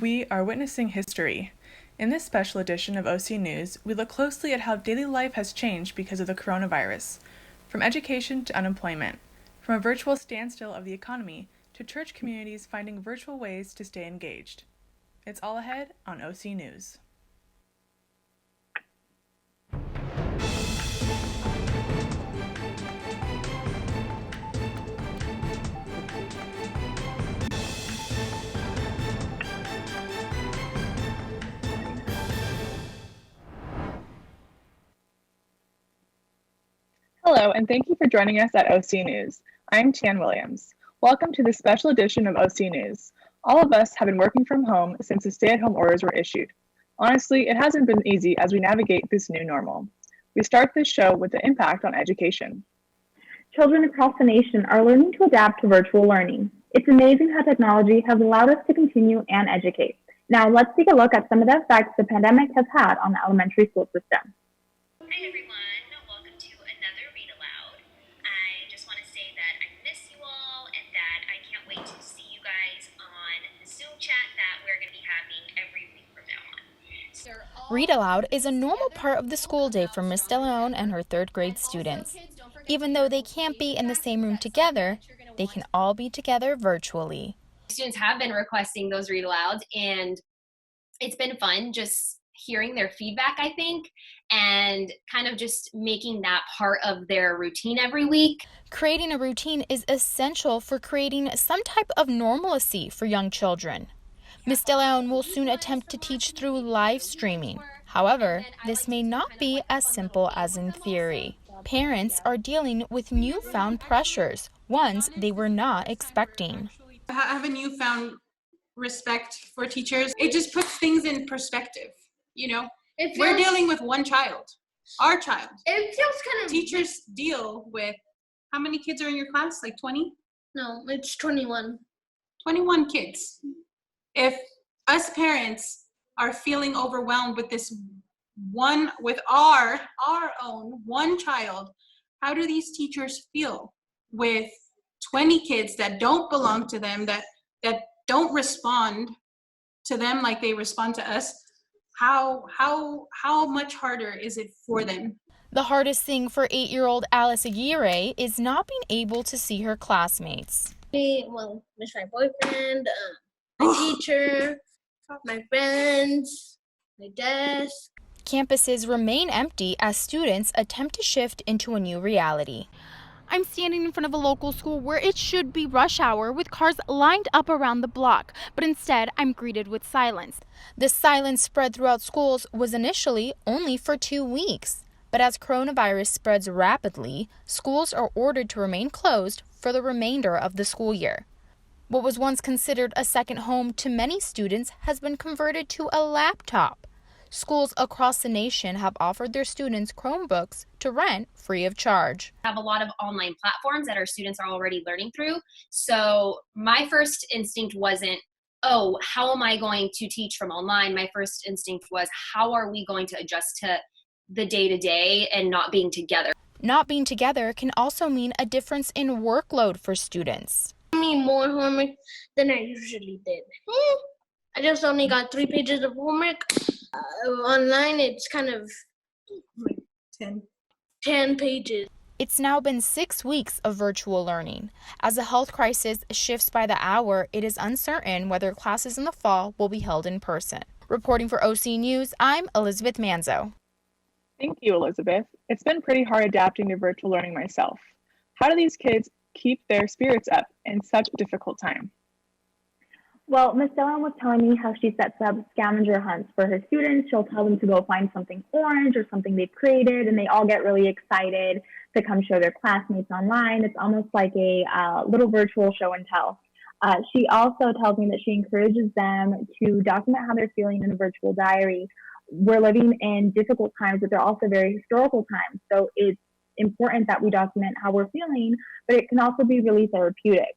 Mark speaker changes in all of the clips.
Speaker 1: We are witnessing history. In this special edition of OC News, we look closely at how daily life has changed because of the coronavirus. From education to unemployment, from a virtual standstill of the economy to church communities finding virtual ways to stay engaged. It's all ahead on OC News.
Speaker 2: Hello, and thank you for joining us at OC News. I'm Tian Williams. Welcome to this special edition of OC News. All of us have been working from home since the stay-at-home orders were issued. Honestly, it hasn't been easy as we navigate this new normal. We start this show with the impact on education.
Speaker 3: Children across the nation are learning to adapt to virtual learning. It's amazing how technology has allowed us to continue and educate. Now, let's take a look at some of the effects the pandemic has had on the elementary school system.
Speaker 4: Hi everyone, welcome to another Read Aloud. I just want to say that I miss you all and that I can't wait to see you guys on the Zoom chat that we're going to be having every week from now on.
Speaker 5: Read Aloud is a normal part of the school day for Miss DeLeon and her third grade students. Even though they can't be in the same room together, they can all be together virtually.
Speaker 6: Students have been requesting those read alouds, and it's been fun just hearing their feedback, I think, and kind of just making that part of their routine every week.
Speaker 5: Creating a routine is essential for creating some type of normalcy for young children. Ms. DeLeon will soon attempt to teach through live streaming. However, this may not be as simple as in theory. Parents are dealing with newfound pressures, ones they were not expecting.
Speaker 7: I have a newfound respect for teachers. It just puts things in perspective, you know? We're dealing with one child, our child.
Speaker 8: It feels kind of...
Speaker 7: Teachers deal with, how many kids are in your class? Like 20?
Speaker 8: No, it's 21.
Speaker 7: 21 kids. If us parents are feeling overwhelmed with this one, with our own one child, how do these teachers feel with 20 kids that don't belong to them, that don't respond to them like they respond to us? How much harder is it for them?
Speaker 5: The hardest thing for 8-year-old Alice Aguirre is not being able to see her classmates.
Speaker 8: Well, miss my boyfriend, my teacher, my friends, my desk.
Speaker 5: Campuses remain empty as students attempt to shift into a new reality. I'm standing in front of a local school where it should be rush hour with cars lined up around the block, but instead I'm greeted with silence. The silence spread throughout schools was initially only for 2 weeks, but as coronavirus spreads rapidly, schools are ordered to remain closed for the remainder of the school year. What was once considered a second home to many students has been converted to a laptop. Schools across the nation have offered their students Chromebooks to rent free of charge.
Speaker 6: We have a lot of online platforms that our students are already learning through. So my first instinct wasn't, oh, how am I going to teach from online? My first instinct was, how are we going to adjust to the day-to-day and not being together?
Speaker 5: Not being together can also mean a difference in workload for students.
Speaker 8: I mean, more homework than I usually did. I just only got 3 pages of homework. Online, it's kind of
Speaker 7: Like
Speaker 8: 10 pages.
Speaker 5: It's now been 6 weeks of virtual learning. As the health crisis shifts by the hour, it is uncertain whether classes in the fall will be held in person. Reporting for OC News, I'm Elizabeth Manzo.
Speaker 2: Thank you, Elizabeth. It's been pretty hard adapting to virtual learning myself. How do these kids keep their spirits up in such a difficult time?
Speaker 3: Well, Ms. Dillon was telling me how she sets up scavenger hunts for her students. She'll tell them to go find something orange or something they've created, and they all get really excited to come show their classmates online. It's almost like a little virtual show and tell. She also tells me that she encourages them to document how they're feeling in a virtual diary. We're living in difficult times, but they're also very historical times. So it's important that we document how we're feeling, but it can also be really therapeutic.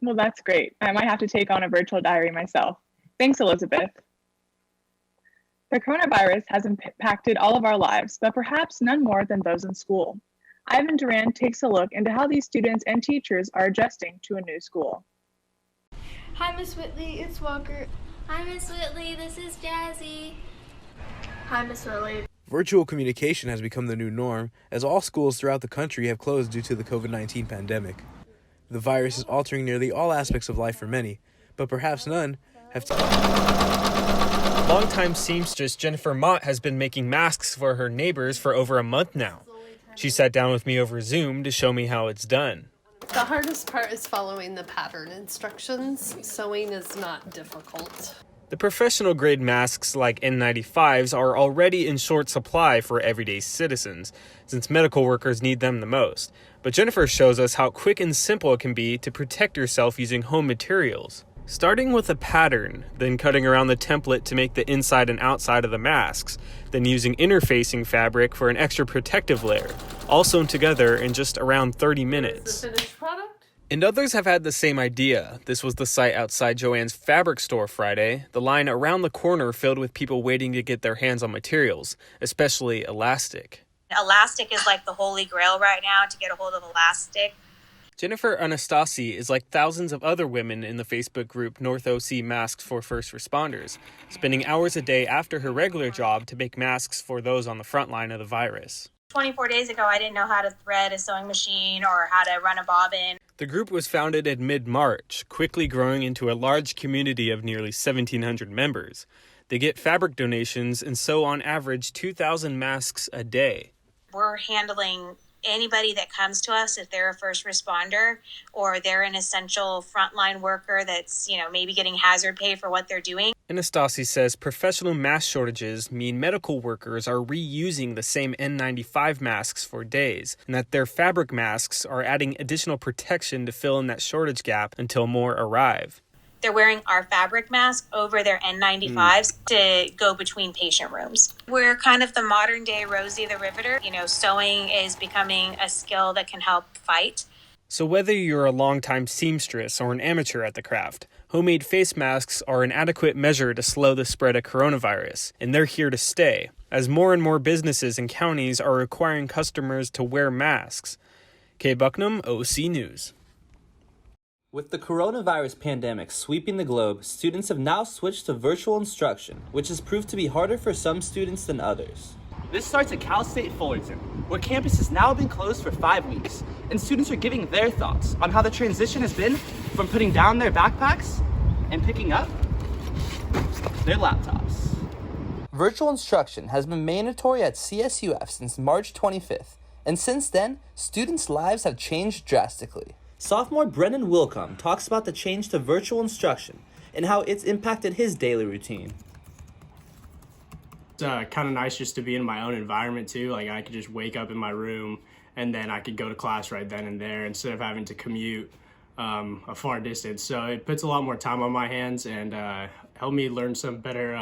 Speaker 2: Well, that's great. I might have to take on a virtual diary myself. Thanks, Elizabeth. The coronavirus has impacted all of our lives, but perhaps none more than those in school. Ivan Duran takes a look into how these students and teachers are adjusting to a new school.
Speaker 9: Hi, Miss Whitley, it's Walker.
Speaker 10: Hi, Miss Whitley, this is Jazzy.
Speaker 9: Hi, Miss Whitley.
Speaker 11: Virtual communication has become the new norm, as all schools throughout the country have closed due to the COVID-19 pandemic. The virus is altering nearly all aspects of life for many, but perhaps none have
Speaker 12: Longtime seamstress Jennifer Mott has been making masks for her neighbors for over a month now. She sat down with me over Zoom to show me how it's done.
Speaker 13: The hardest part is following the pattern instructions. Sewing is not difficult.
Speaker 12: The professional grade masks like N95s are already in short supply for everyday citizens, since medical workers need them the most. But Jennifer shows us how quick and simple it can be to protect yourself using home materials. Starting with a pattern, then cutting around the template to make the inside and outside of the masks, then using interfacing fabric for an extra protective layer, all sewn together in just around 30 minutes.
Speaker 13: The finished product?
Speaker 12: And others have had the same idea. This was the site outside Joanne's fabric store Friday, the line around the corner filled with people waiting to get their hands on materials, especially elastic.
Speaker 14: Elastic is like the holy grail right now to get a hold of elastic.
Speaker 12: Jennifer Anastasi is like thousands of other women in the Facebook group North OC Masks for First Responders, spending hours a day after her regular job to make masks for those on the front line of the virus.
Speaker 14: 24 days ago, I didn't know how to thread a sewing machine or how to run a bobbin.
Speaker 12: The group was founded in mid-March, quickly growing into a large community of nearly 1,700 members. They get fabric donations and sew on average 2,000 masks a day.
Speaker 14: We're handling anybody that comes to us, if they're a first responder or they're an essential frontline worker that's, maybe getting hazard pay for what they're doing.
Speaker 12: Anastasi says professional mask shortages mean medical workers are reusing the same N95 masks for days, and that their fabric masks are adding additional protection to fill in that shortage gap until more arrive.
Speaker 14: They're wearing our fabric mask over their N95s to go between patient rooms. We're kind of the modern day Rosie the Riveter. Sewing is becoming a skill that can help fight.
Speaker 12: So whether you're a longtime seamstress or an amateur at the craft, homemade face masks are an adequate measure to slow the spread of coronavirus, and they're here to stay, as more and more businesses and counties are requiring customers to wear masks. Kay Bucknam, OC News.
Speaker 15: With the coronavirus pandemic sweeping the globe, students have now switched to virtual instruction, which has proved to be harder for some students than others.
Speaker 16: This starts at Cal State Fullerton, where campus has now been closed for 5 weeks, and students are giving their thoughts on how the transition has been from putting down their backpacks and picking up their laptops.
Speaker 15: Virtual instruction has been mandatory at CSUF since March 25th, and since then, students' lives have changed drastically. Sophomore Brennan Wilcom talks about the change to virtual instruction and how it's impacted his daily routine.
Speaker 17: It's kind of nice just to be in my own environment too. Like I could just wake up in my room and then I could go to class right then and there instead of having to commute a far distance. So it puts a lot more time on my hands and helped me learn some better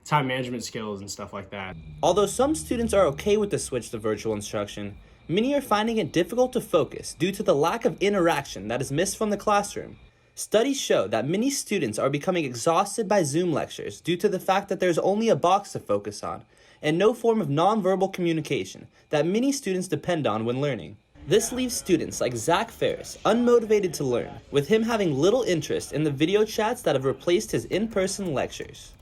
Speaker 17: time management skills and stuff like that.
Speaker 15: Although some students are okay with the switch to virtual instruction, many are finding it difficult to focus due to the lack of interaction that is missed from the classroom. Studies show that many students are becoming exhausted by Zoom lectures due to the fact that there's only a box to focus on and no form of nonverbal communication that many students depend on when learning. This leaves students like Zach Ferris unmotivated to learn, with him having little interest in the video chats that have replaced his in-person lectures.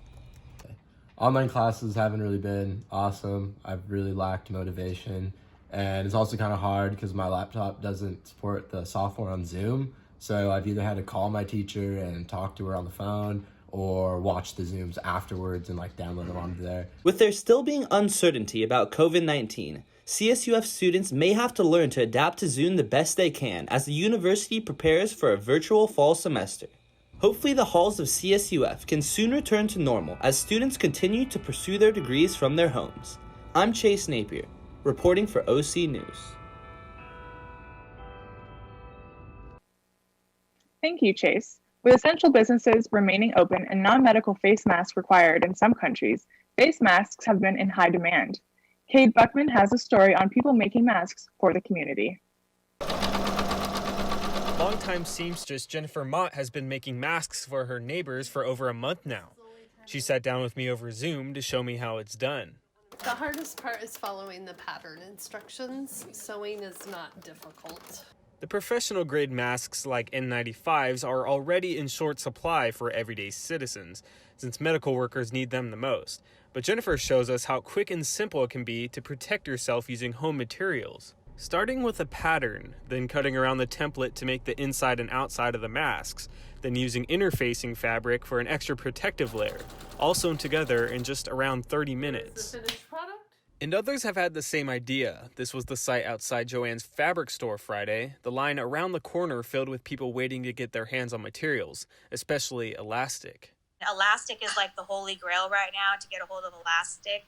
Speaker 18: Online classes haven't really been awesome. I've really lacked motivation. And it's also kind of hard because my laptop doesn't support the software on Zoom. So I've either had to call my teacher and talk to her on the phone or watch the Zooms afterwards and download them onto there.
Speaker 15: With there still being uncertainty about COVID-19, CSUF students may have to learn to adapt to Zoom the best they can as the university prepares for a virtual fall semester. Hopefully the halls of CSUF can soon return to normal as students continue to pursue their degrees from their homes. I'm Chase Napier, reporting for OC News.
Speaker 2: Thank you, Chase. With essential businesses remaining open and non-medical face masks required in some countries, face masks have been in high demand. Cade Buckman has a story on people making masks for the community.
Speaker 12: Longtime seamstress Jennifer Mott has been making masks for her neighbors for over a month now. She sat down with me over Zoom to show me how it's done.
Speaker 13: The hardest part is following the pattern instructions. Sewing is not difficult.
Speaker 12: The professional grade masks like N95s are already in short supply for everyday citizens, since medical workers need them the most. But Jennifer shows us how quick and simple it can be to protect yourself using home materials. Starting with a pattern, then cutting around the template to make the inside and outside of the masks, then using interfacing fabric for an extra protective layer, all sewn together in just around 30 minutes.
Speaker 13: The finished product?
Speaker 12: And others have had the same idea. This was the sight outside Joann's fabric store Friday, the line around the corner filled with people waiting to get their hands on materials, especially elastic.
Speaker 14: Elastic is like the holy grail right now to get a hold of elastic.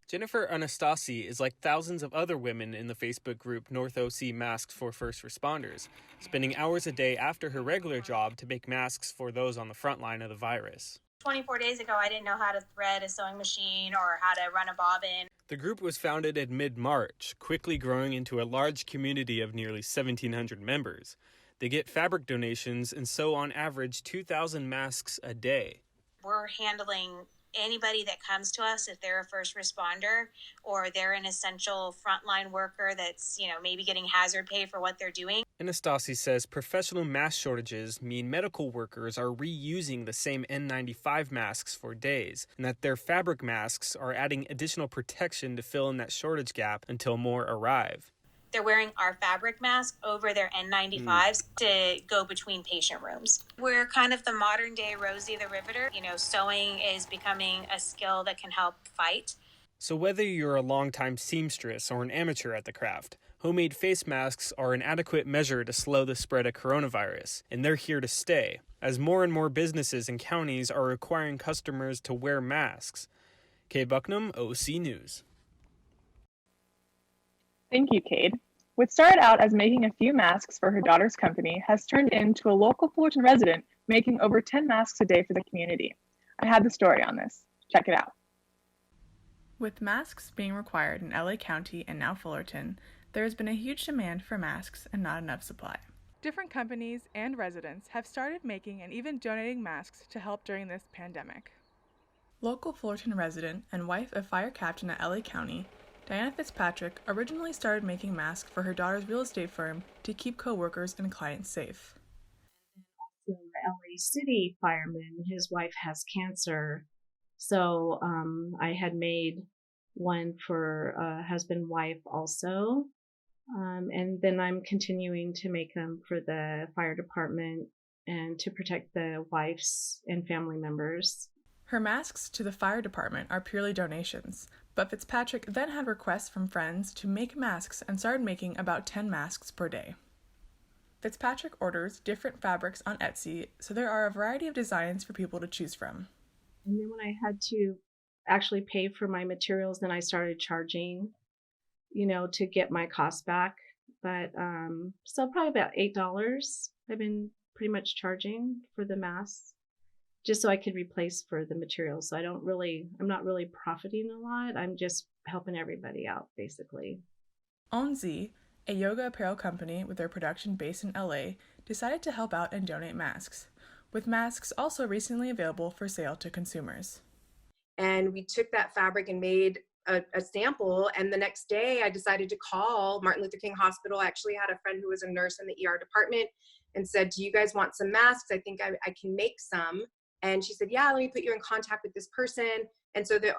Speaker 12: Jennifer Anastasi is like thousands of other women in the Facebook group North OC Masks for First Responders, spending hours a day after her regular job to make masks for those on the front line of the virus.
Speaker 14: 24 days ago, I didn't know how to thread a sewing machine or how to run a bobbin.
Speaker 12: The group was founded in mid-March, quickly growing into a large community of nearly 1,700 members. They get fabric donations and sew on average 2,000 masks a day.
Speaker 14: We're handling anybody that comes to us, if they're a first responder or they're an essential frontline worker that's, maybe getting hazard pay for what they're doing.
Speaker 12: Anastasi says professional mask shortages mean medical workers are reusing the same N95 masks for days, and that their fabric masks are adding additional protection to fill in that shortage gap until more arrive.
Speaker 14: They're wearing our fabric mask over their N95s to go between patient rooms. We're kind of the modern day Rosie the Riveter. Sewing is becoming a skill that can help fight.
Speaker 12: So whether you're a longtime seamstress or an amateur at the craft, homemade face masks are an adequate measure to slow the spread of coronavirus, and they're here to stay, as more and more businesses and counties are requiring customers to wear masks. Kay Bucknam, OC News.
Speaker 2: Thank you, Cade. What started out as making a few masks for her daughter's company has turned into a local Fullerton resident making over 10 masks a day for the community. I had the story on this. Check it out.
Speaker 1: With masks being required in LA County and now Fullerton, there has been a huge demand for masks and not enough supply. Different companies and residents have started making and even donating masks to help during this pandemic. Local Fullerton resident and wife of fire captain at LA County, Diana Fitzpatrick originally started making masks for her daughter's real estate firm to keep co-workers and clients safe.
Speaker 19: The LA City fireman, his wife has cancer, so I had made one for husband-wife also, and then I'm continuing to make them for the fire department and to protect the wives and family members.
Speaker 1: Her masks to the fire department are purely donations, but Fitzpatrick then had requests from friends to make masks and started making about 10 masks per day. Fitzpatrick orders different fabrics on Etsy, so there are a variety of designs for people to choose from.
Speaker 19: And then when I had to actually pay for my materials, then I started charging, to get my costs back. But so probably about $8 I've been pretty much charging for the masks, just so I could replace for the materials. So I'm not really profiting a lot. I'm just helping everybody out, basically.
Speaker 1: Onzi, a yoga apparel company with their production based in LA, decided to help out and donate masks, with masks also recently available for sale to consumers.
Speaker 20: And we took that fabric and made a sample, and the next day I decided to call Martin Luther King Hospital. I actually had a friend who was a nurse in the ER department and said, "Do you guys want some masks? I think I can make some." And she said, "Yeah, let me put you in contact with this person." And so the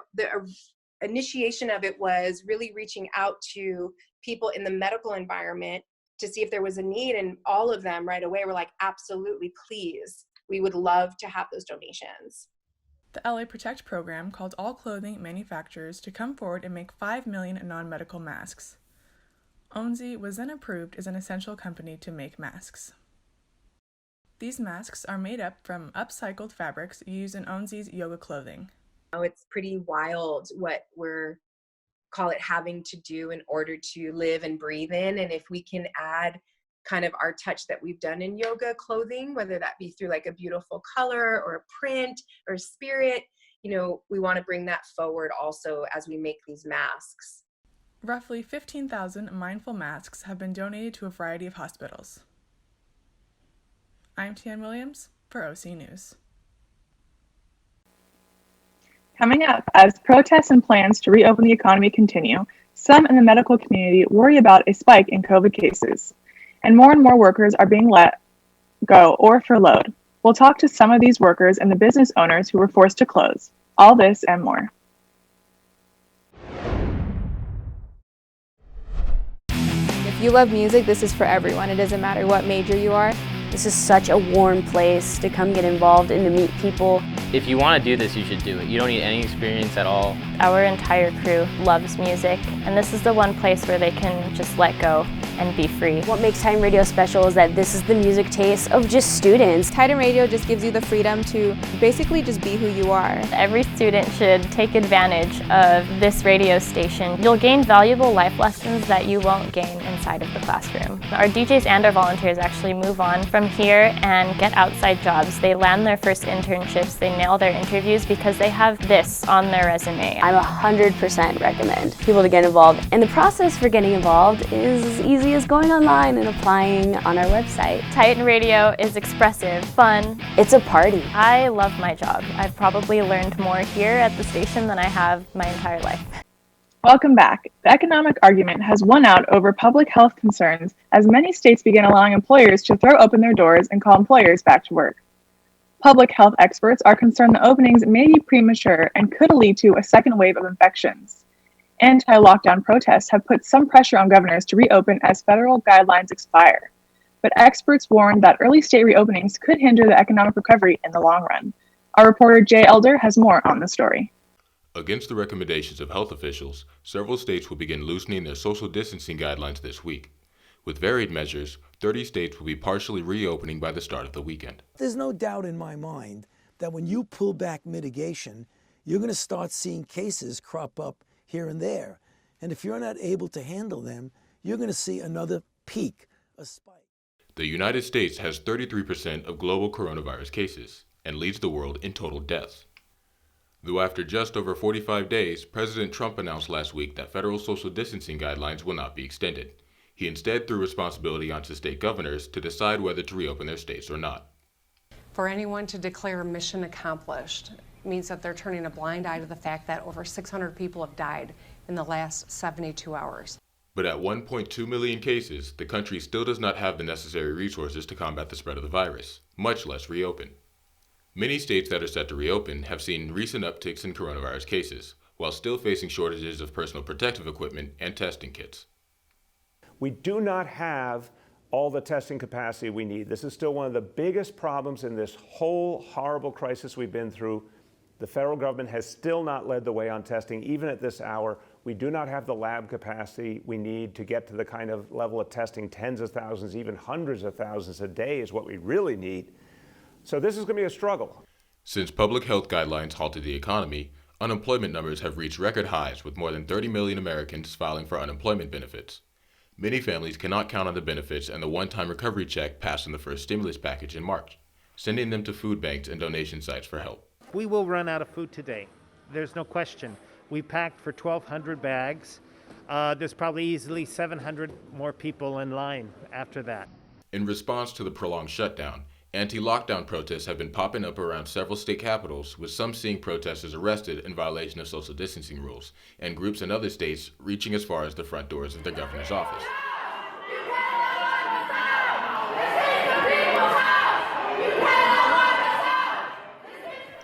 Speaker 20: initiation of it was really reaching out to people in the medical environment to see if there was a need, and all of them right away were like, "Absolutely, please. We would love to have those donations."
Speaker 1: The LA Protect program called all clothing manufacturers to come forward and make 5 million non-medical masks. Onzi was then approved as an essential company to make masks. These masks are made up from upcycled fabrics used in Onzi's yoga clothing.
Speaker 20: It's pretty wild what we're having to do in order to live and breathe in. And if we can add kind of our touch that we've done in yoga clothing, whether that be through like a beautiful color or a print or spirit, we want to bring that forward also as we make these masks.
Speaker 1: Roughly 15,000 mindful masks have been donated to a variety of hospitals. I'm Tian Williams for OC News.
Speaker 2: Coming up, as protests and plans to reopen the economy continue, some in the medical community worry about a spike in COVID cases. and more workers are being let go or furloughed. We'll talk to some of these workers and the business owners who were forced to close. All this and more.
Speaker 21: If you love music, this is for everyone. It doesn't matter what major you are.
Speaker 22: This is such a warm place to come get involved and to meet people.
Speaker 23: If you want to do this, you should do it. You don't need any experience at all.
Speaker 24: Our entire crew loves music, and this is the one place where they can just let go and be free.
Speaker 22: What makes Titan Radio special is that this is the music taste of just students.
Speaker 25: Titan Radio just gives you the freedom to basically just be who you are.
Speaker 24: Every student should take advantage of this radio station. You'll gain valuable life lessons that you won't gain inside of the classroom. Our DJs and our volunteers actually move on from here and get outside jobs. They land their first internships, they nail their interviews because they have this on their resume.
Speaker 22: I 100% recommend people to get involved. And the process for getting involved is as easy as going online and applying on our website.
Speaker 24: Titan Radio is expressive, fun.
Speaker 22: It's a party.
Speaker 24: I love my job. I've probably learned more here at the station than I have my entire life.
Speaker 2: Welcome back. The economic argument has won out over public health concerns as many states begin allowing employers to throw open their doors and call employers back to work. Public health experts are concerned the openings may be premature and could lead to a second wave of infections. Anti-lockdown protests have put some pressure on governors to reopen as federal guidelines expire. But experts warn that early state reopenings could hinder the economic recovery in the long run. Our reporter Jay Elder has more on the story.
Speaker 26: Against the recommendations of health officials, several states will begin loosening their social distancing guidelines this week. With varied measures, 30 states will be partially reopening by the start of the weekend.
Speaker 27: There's no doubt in my mind that when you pull back mitigation, you're going to start seeing cases crop up here and there. And if you're not able to handle them, you're going to see another peak, a spike.
Speaker 26: The United States has 33% of global coronavirus cases and leads the world in total deaths. Though after just over 45 days, President Trump announced last week that federal social distancing guidelines will not be extended. He instead threw responsibility onto state governors to decide whether to reopen their states or not.
Speaker 28: For anyone to declare mission accomplished means that they're turning a blind eye to the fact that over 600 people have died in the last 72 hours.
Speaker 26: But at 1.2 million cases, the country still does not have the necessary resources to combat the spread of the virus, much less reopen. Many states that are set to reopen have seen recent upticks in coronavirus cases, while still facing shortages of personal protective equipment and testing kits.
Speaker 29: We do not have all the testing capacity we need. This is still one of the biggest problems in this whole horrible crisis we've been through. The federal government has still not led the way on testing, even at this hour. We do not have the lab capacity we need to get to the kind of level of testing, tens of thousands, even hundreds of thousands a day is what we really need. So this is going to be a struggle.
Speaker 26: Since public health guidelines halted the economy, unemployment numbers have reached record highs with more than 30 million Americans filing for unemployment benefits. Many families cannot count on the benefits and the one-time recovery check passed in the first stimulus package in March, sending them to food banks and donation sites for help.
Speaker 30: We will run out of food today. There's no question. We packed for 1,200 bags. There's probably easily 700 more people in line after that.
Speaker 26: In response to the prolonged shutdown, anti-lockdown protests have been popping up around several state capitals, with some seeing protesters arrested in violation of social distancing rules, and groups in other states reaching as far as the front doors of their governor's office.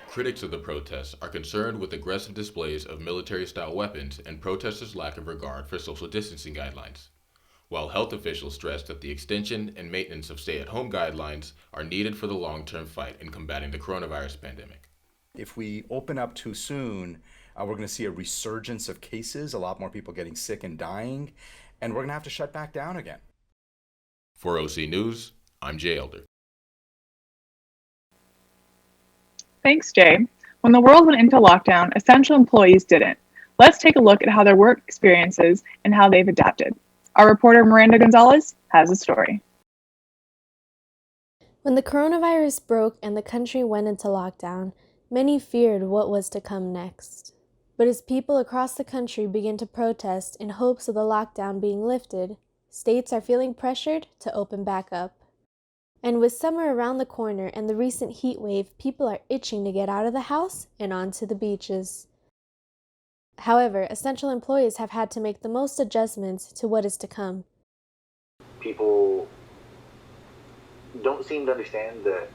Speaker 26: Critics of the protests are concerned with aggressive displays of military-style weapons and protesters' lack of regard for social distancing guidelines, while health officials stress that the extension and maintenance of stay-at-home guidelines are needed for the long-term fight in combating the coronavirus pandemic.
Speaker 31: If we open up too soon, we're going to see a resurgence of cases, a lot more people getting sick and dying, and we're going to have to shut back down again.
Speaker 26: For OC News, I'm Jay Elder.
Speaker 2: Thanks, Jay. When the world went into lockdown, essential employees didn't. Let's take a look at how their work experiences and how they've adapted. Our reporter Miranda Gonzalez has a story.
Speaker 32: When the coronavirus broke and the country went into lockdown, many feared what was to come next. But as people across the country begin to protest in hopes of the lockdown being lifted, states are feeling pressured to open back up. And with summer around the corner and the recent heat wave, people are itching to get out of the house and onto the beaches. However, essential employees have had to make the most adjustments to what is to come.
Speaker 33: People
Speaker 3: don't seem to understand that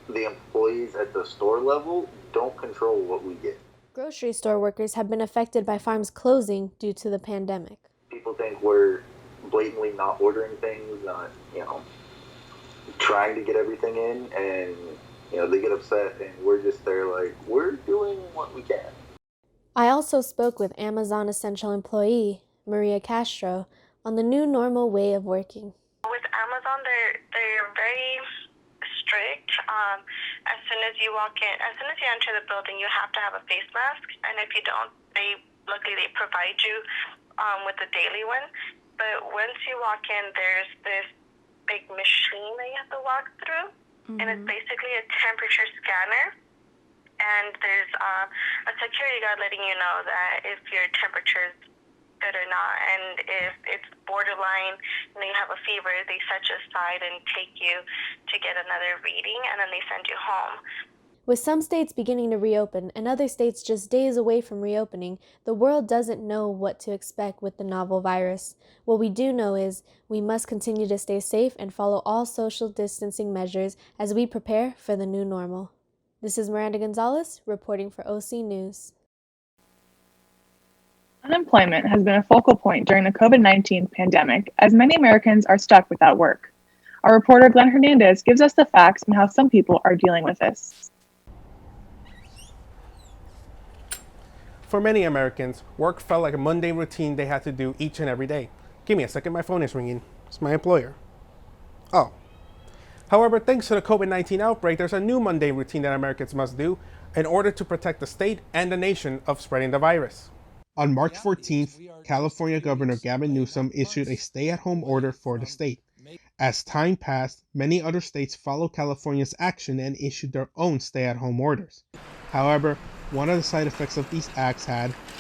Speaker 3: the employees at the store level don't control what we get.
Speaker 32: Grocery store workers have been affected by farms closing due to the pandemic.
Speaker 3: People think we're blatantly not ordering things, not, trying to get everything in, and, they get upset, and we're just there like, we're doing what we can.
Speaker 32: I also spoke with Amazon Essential employee Maria Castro on the new normal way of working.
Speaker 4: With Amazon, they're very strict. As soon as you enter the building, you have to have a face mask, and if you don't, luckily they provide you with a daily one. But once you walk in, there's this big machine that you have to walk through, and it's basically a temperature scanner. And there's a security guard letting you know that if your temperature is good or not, and if it's borderline, you have a fever, they set you aside and take you to get another reading, and then they send you home.
Speaker 32: With some states beginning to reopen and other states just days away from reopening, the world doesn't know what to expect with the novel virus. What we do know is we must continue to stay safe and follow all social distancing measures as we prepare for the new normal. This is Miranda Gonzalez reporting for OC News.
Speaker 2: Unemployment has been a focal point during the COVID-19 pandemic, as many Americans are stuck without work. Our reporter Glenn Hernandez gives us the facts on how some people are dealing with this.
Speaker 5: For many Americans, work felt like a mundane routine they had to do each and every day. Give me a second, my phone is ringing. It's my employer. Oh. However, thanks to the COVID-19 outbreak, there's a new mundane routine that Americans must do in order to protect the state and the nation of spreading the virus. On March 14th, California Governor Gavin Newsom issued a stay-at-home order for the state. As time passed, many other states followed California's action and issued their own stay-at-home orders. However, one of the side effects of these acts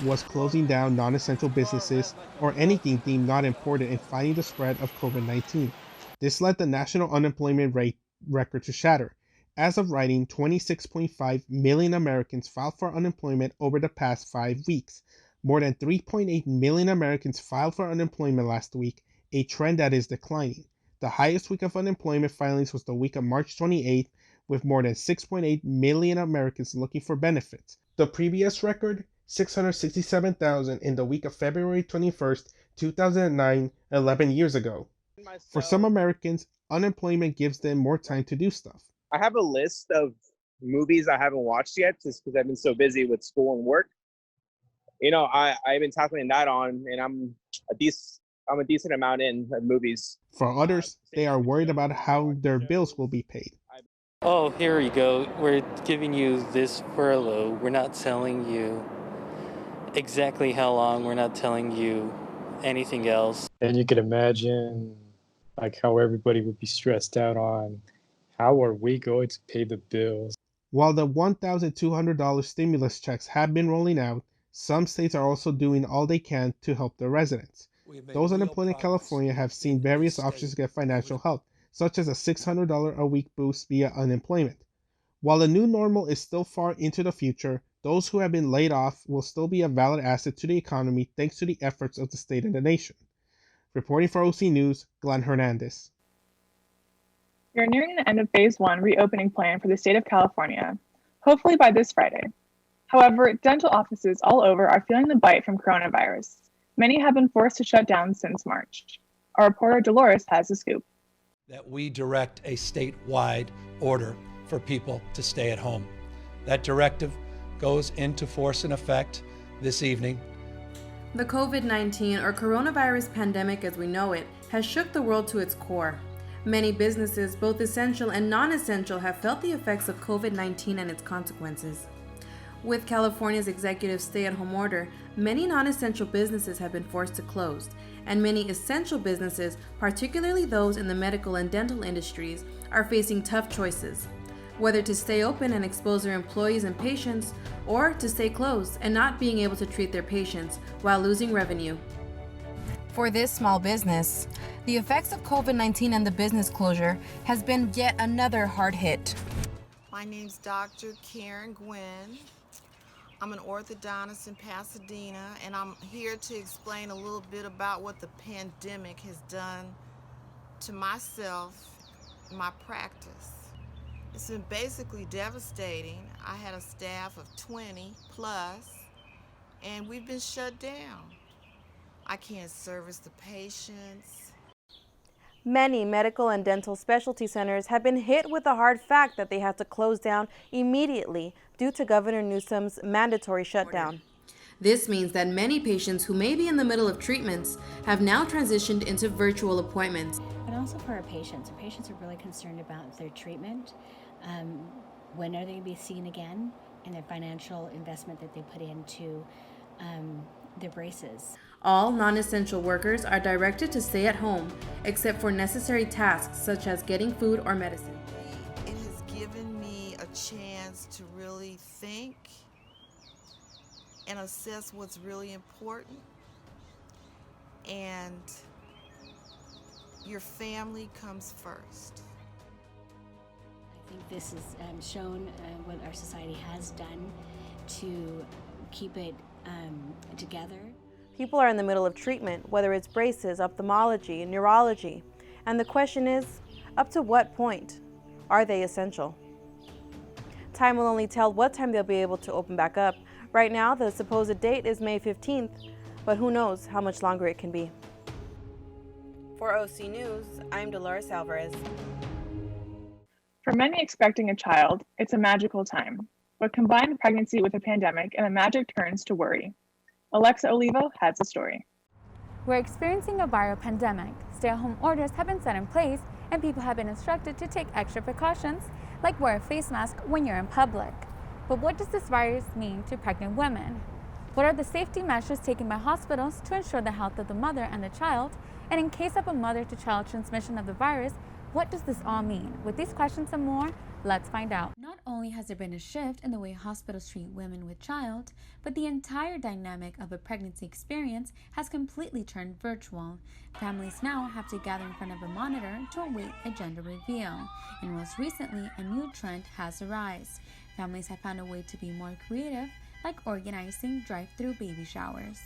Speaker 5: was closing down non-essential businesses or anything deemed not important in fighting the spread of COVID-19. This led the national unemployment rate record to shatter. As of writing, 26.5 million Americans filed for unemployment over the past 5 weeks. More than 3.8 million Americans filed for unemployment last week, a trend that is declining. The highest week of unemployment filings was the week of March 28th, with more than 6.8 million Americans looking for benefits. The previous record, 667,000 in the week of February 21st, 2009, 11 years ago. For some Americans, unemployment gives them more time to do stuff.
Speaker 6: I have a list of movies I haven't watched yet just because I've been so busy with school and work. I've been tackling that on, and I'm a decent amount in movies.
Speaker 5: For others, they are worried about how their bills will be paid.
Speaker 7: Oh, here we go. We're giving you this furlough. We're not telling you exactly how long. We're not telling you anything else.
Speaker 8: And you can imagine how everybody would be stressed out on how are we going to pay the bills.
Speaker 5: While the $1,200 stimulus checks have been rolling out, some states are also doing all they can to help their residents. Those unemployed in California have seen various options to get financial help, such as a $600 a week boost via unemployment. While the new normal is still far into the future, those who have been laid off will still be a valid asset to the economy thanks to the efforts of the state and the nation. Reporting for OC News, Glenn Hernandez.
Speaker 2: We are nearing the end of Phase 1 reopening plan for the state of California, hopefully by this Friday. However, dental offices all over are feeling the bite from coronavirus. Many have been forced to shut down since March. Our reporter Dolores has the scoop.
Speaker 9: That we direct a statewide order for people to stay at home. That directive goes into force and effect this evening.
Speaker 1: The COVID-19 or coronavirus pandemic as we know it has shook the world to its core. Many businesses, both essential and non-essential, have felt the effects of COVID-19 and its consequences. With California's executive stay-at-home order, many non-essential businesses have been forced to close, and many essential businesses, particularly those in the medical and dental industries, are facing tough choices, whether to stay open and expose their employees and patients, or to stay closed and not being able to treat their patients while losing revenue. For this small business, the effects of COVID-19 and the business closure has been yet another hard hit.
Speaker 10: My name's Dr. Karen Gwynn. I'm an orthodontist in Pasadena, and I'm here to explain a little bit about what the pandemic has done to myself, my practice. It's been basically devastating. I had a staff of 20 plus, and we've been shut down. I can't service the patients.
Speaker 11: Many medical and dental specialty centers have been hit with the hard fact that they had to close down immediately due to Governor Newsom's mandatory shutdown.
Speaker 12: This means that many patients who may be in the middle of treatments have now transitioned into virtual appointments.
Speaker 13: But also for our patients. Our patients are really concerned about their treatment. When are they going to be seen again? And the financial investment that they put into their braces.
Speaker 12: All non-essential workers are directed to stay at home, except for necessary tasks such as getting food or medicine.
Speaker 10: It has given me a chance to really think and assess what's really important. And your family comes first.
Speaker 13: I think this has shown what our society has done to keep it together.
Speaker 11: People are in the middle of treatment, whether it's braces, ophthalmology, neurology. And the question is, up to what point are they essential? Time will only tell what time they'll be able to open back up. Right now, the supposed date is May 15th, but who knows how much longer it can be. For OC News, I'm Dolores Alvarez.
Speaker 2: For many expecting a child, it's a magical time. But combine pregnancy with a pandemic and the magic turns to worry. Alexa Olivo has the story.
Speaker 14: We're experiencing a viral pandemic. Stay-at-home orders have been set in place, and people have been instructed to take extra precautions, like wear a face mask when you're in public. But what does this virus mean to pregnant women? What are the safety measures taken by hospitals to ensure the health of the mother and the child? And in case of a mother-to-child transmission of the virus, what does this all mean? With these questions and more, let's find out. Not only has there been a shift in the way hospitals treat women with child, but the entire dynamic of a pregnancy experience has completely turned virtual. Families now have to gather in front of a monitor to await a gender reveal. And most recently, a new trend has arisen. Families have found a way to be more creative, like organizing drive-through baby showers.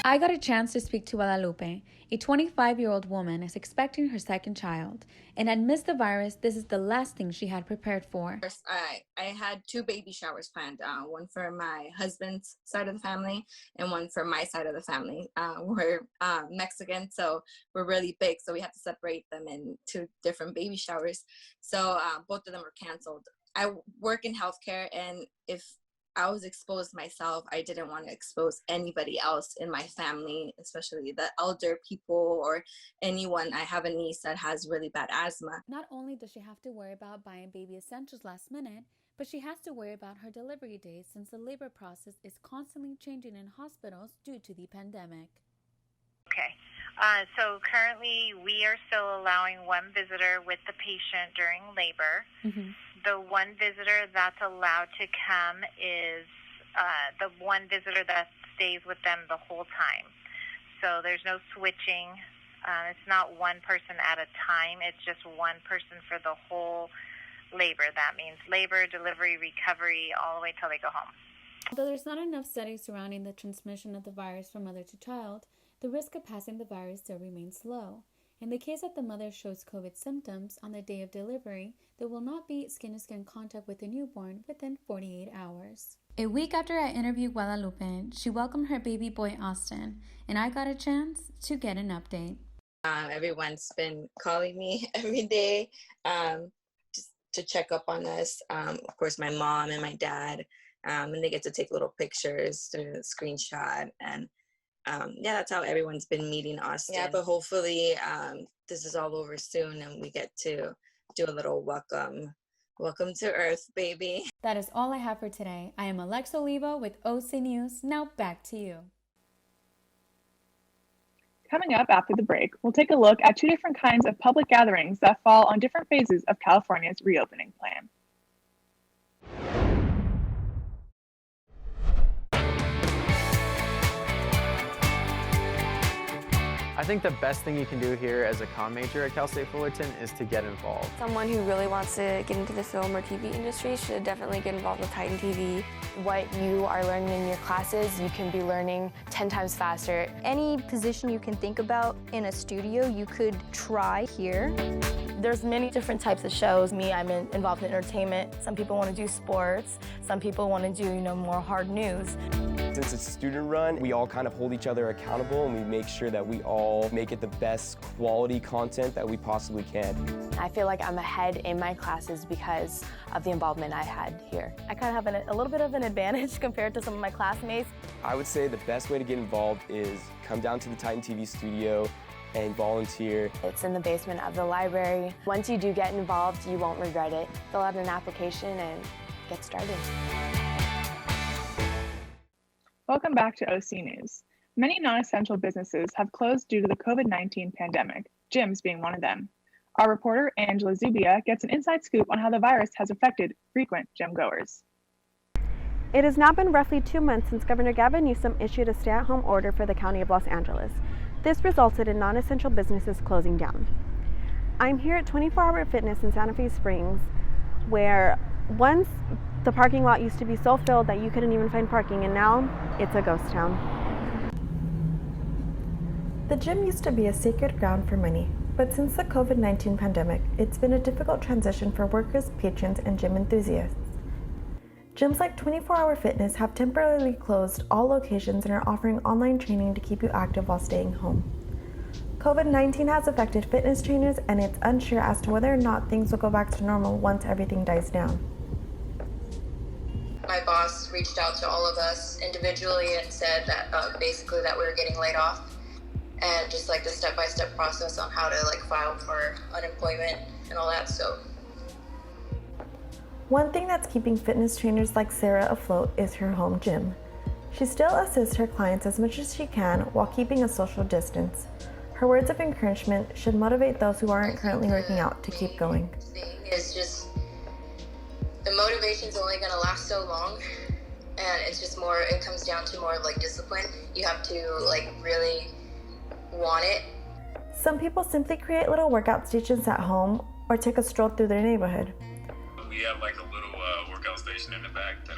Speaker 14: I got a chance to speak to Guadalupe. A 25-year-old woman is expecting her second child, and amidst the virus, this is the last thing she had prepared for.
Speaker 15: I had 2 baby showers planned, one for my husband's side of the family and one for my side of the family. We're Mexican, so we're really big, so we had to separate them in 2 different baby showers. So both of them were canceled. I work in healthcare, and if I was exposed myself, I didn't want to expose anybody else in my family, especially the elder people or anyone. I have a niece that has really bad asthma.
Speaker 14: Not only does she have to worry about buying baby essentials last minute, but she has to worry about her delivery days since the labor process is constantly changing in hospitals due to the pandemic.
Speaker 16: Okay. So currently we are still allowing one visitor with the patient during labor. Mm-hmm. The one visitor that's allowed to come is the one visitor that stays with them the whole time. So there's no switching. It's not one person at a time. It's just one person for the whole labor. That means labor, delivery, recovery, all the way till they go home.
Speaker 14: Although there's not enough studies surrounding the transmission of the virus from mother to child, the risk of passing the virus still remains low. In the case that the mother shows COVID symptoms on the day of delivery, there will not be skin-to-skin contact with the newborn within 48 hours. A week after I interviewed Guadalupe, she welcomed her baby boy Austin, and I got a chance to get an update.
Speaker 15: Everyone's been calling me every day just to check up on us. Of course, my mom and my dad, and they get to take little pictures to screenshot, and yeah, that's how everyone's been meeting Austin. Yeah, but hopefully this is all over soon and we get to do a little welcome to Earth, baby.
Speaker 14: That is all I have for today. I am Alexa Olivo with OC News. Now back to you.
Speaker 2: Coming up after the break, we'll take a look at 2 different kinds of public gatherings that fall on different phases of California's reopening plan.
Speaker 17: I think the best thing you can do here as a comm major at Cal State Fullerton is to get involved.
Speaker 18: Someone who really wants to get into the film or TV industry should definitely get involved with Titan TV. What you are learning in your classes, you can be learning 10 times faster.
Speaker 19: Any position you can think about in a studio, you could try here.
Speaker 18: There's many different types of shows. Me, I'm involved in entertainment. Some people want to do sports. Some people want to do, more hard news.
Speaker 20: Since it's student run, we all kind of hold each other accountable and we make sure that we all make it the best quality content that we possibly can.
Speaker 18: I feel like I'm ahead in my classes because of the involvement I had here. I kind of have a little bit of an advantage compared to some of my classmates.
Speaker 20: I would say the best way to get involved is come down to the Titan TV studio and volunteer.
Speaker 18: It's in the basement of the library. Once you do get involved, you won't regret it. Fill out an application and get started.
Speaker 2: Welcome back to OC News. Many non-essential businesses have closed due to the COVID-19 pandemic, gyms being one of them. Our reporter, Angela Zubia, gets an inside scoop on how the virus has affected frequent gym goers.
Speaker 11: It has now been roughly 2 months since Governor Gavin Newsom issued a stay-at-home order for the County of Los Angeles. This resulted in non-essential businesses closing down. I'm here at 24 Hour Fitness in Santa Fe Springs, where once the parking lot used to be so filled that you couldn't even find parking, and now it's a ghost town. The gym used to be a sacred ground for many, but since the COVID-19 pandemic, it's been a difficult transition for workers, patrons, and gym enthusiasts. Gyms like 24 Hour Fitness have temporarily closed all locations and are offering online training to keep you active while staying home. COVID-19 has affected fitness trainers, and it's unsure as to whether or not things will go back to normal once everything dies down.
Speaker 26: My boss reached out to all of us individually and said that basically that we were getting laid off, and just like the step-by-step process on how to file for unemployment and all that. So
Speaker 11: one thing that's keeping fitness trainers like Sarah afloat is her home gym. She still assists her clients as much as she can while keeping a social distance. Her words of encouragement should motivate those who aren't currently working out to keep going.
Speaker 26: it's just the motivation's only going to last so long, and it's just more, it comes down to more discipline. You have to really want it.
Speaker 11: Some people simply create little workout stations at home or take a stroll through their neighborhood.
Speaker 21: We have a little workout station in the back that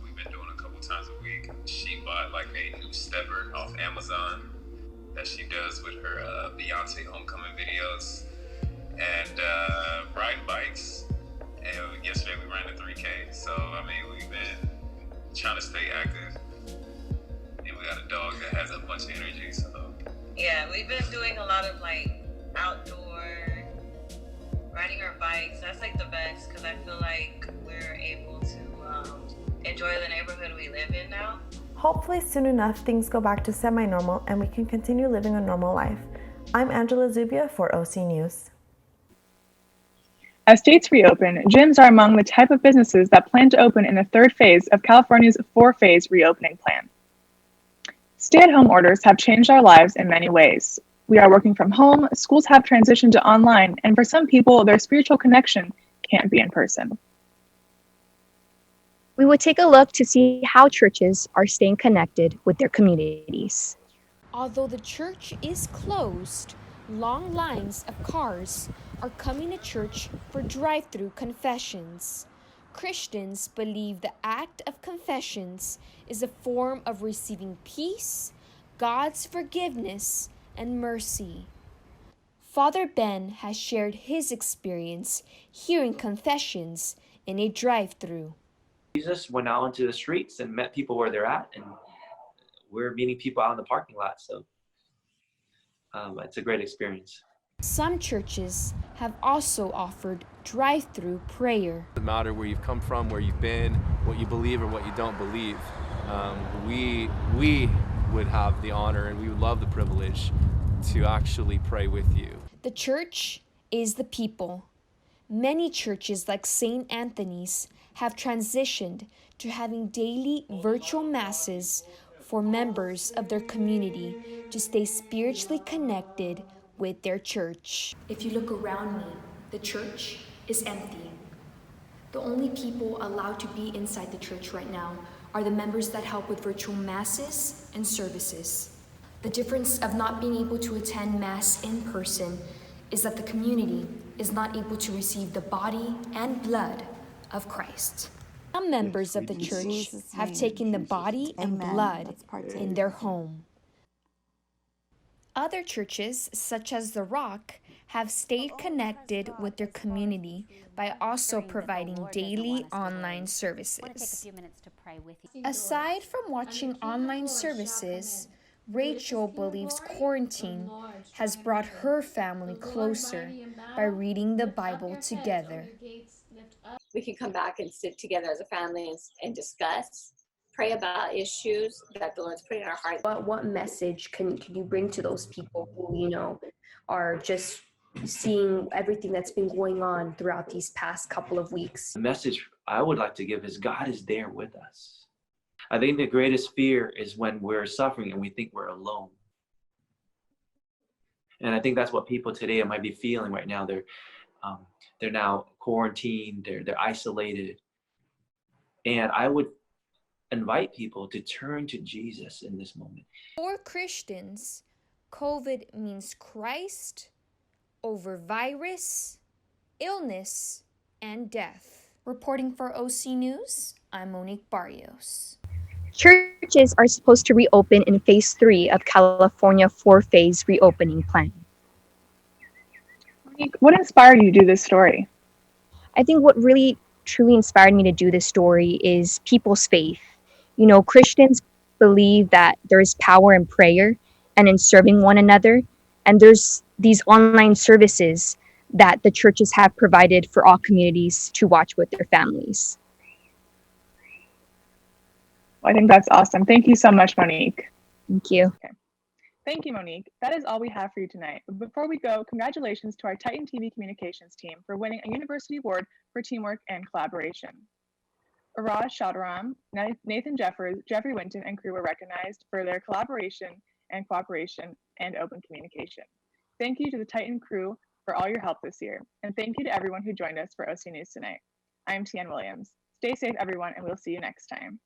Speaker 21: we've been doing a couple times a week. She bought a new stepper off Amazon that she does with her Beyonce homecoming videos, and riding bikes. And yesterday we ran the 3K. So we've been trying to stay active, and we got a dog that has a bunch of energy. So
Speaker 22: yeah, we've been doing a lot of outdoor riding our bikes. That's the best, because I feel like we're able to enjoy the neighborhood we live in now.
Speaker 11: Hopefully soon enough things go back to semi-normal and we can continue living a normal life. I'm Angela Zubia for OC News.
Speaker 2: As states reopen, gyms are among the type of businesses that plan to open in the third phase of California's 4-phase reopening plan. Stay-at-home orders have changed our lives in many ways. We are working from home, schools have transitioned to online, and for some people, their spiritual connection can't be in person.
Speaker 23: We will take a look to see how churches are staying connected with their communities.
Speaker 30: Although the church is closed, long lines of cars are coming to church for drive-through confessions. Christians believe the act of confessions is a form of receiving peace, God's forgiveness, and mercy. Father Ben has shared his experience hearing confessions in a drive-through.
Speaker 31: Jesus went out into the streets and met people where they're at, and we're meeting people out in the parking lot. So it's a great experience.
Speaker 30: Some churches have also offered drive-through prayer.
Speaker 32: It doesn't matter where you've come from, where you've been, what you believe or what you don't believe. We would have the honor and we would love the privilege to actually pray with you.
Speaker 30: The church is the people. Many churches like St. Anthony's have transitioned to having daily virtual masses for members of their community to stay spiritually connected with their church.
Speaker 24: If you look around me, the church is empty. The only people allowed to be inside the church right now are the members that help with virtual masses and services. The difference of not being able to attend Mass in person is that the community is not able to receive the body and blood of Christ.
Speaker 30: Some members of the church have taken the body and blood in their home. Other churches, such as The Rock, have stayed connected with their community by also providing daily online services. Aside from watching online services, Rachel believes quarantine has brought her family closer by reading the Bible together.
Speaker 1: We can come back and sit together as a family and discuss, pray about issues that the Lord's put in our heart.
Speaker 3: What message can you bring to those people who, are just seeing everything that's been going on throughout these past couple of weeks?
Speaker 4: The message I would like to give is God is there with us. I think the greatest fear is when we're suffering and we think we're alone. And I think that's what people today might be feeling right now. They're now quarantined, they're isolated. And I would invite people to turn to Jesus in this moment.
Speaker 30: For Christians, COVID means Christ over virus, illness, and death. Reporting for OC News, I'm Monique Barrios.
Speaker 23: Churches are supposed to reopen in Phase 3 of California 4-phase reopening plan.
Speaker 2: What inspired you to do this story?
Speaker 23: I think what really truly inspired me to do this story is people's faith. Christians believe that there's power in prayer and in serving one another, and there's these online services that the churches have provided for all communities to watch with their families.
Speaker 2: I think that's awesome. Thank you so much, Monique.
Speaker 23: Thank you.
Speaker 2: Okay. Thank you, Monique. That is all we have for you tonight. But before we go, congratulations to our Titan TV communications team for winning a university award for teamwork and collaboration. Araj Shadaram, Nathan Jeffers, Jeffrey Winton, and crew were recognized for their collaboration and cooperation and open communication. Thank you to the Titan crew for all your help this year. And thank you to everyone who joined us for OC News tonight. I'm Tian Williams. Stay safe, everyone, and we'll see you next time.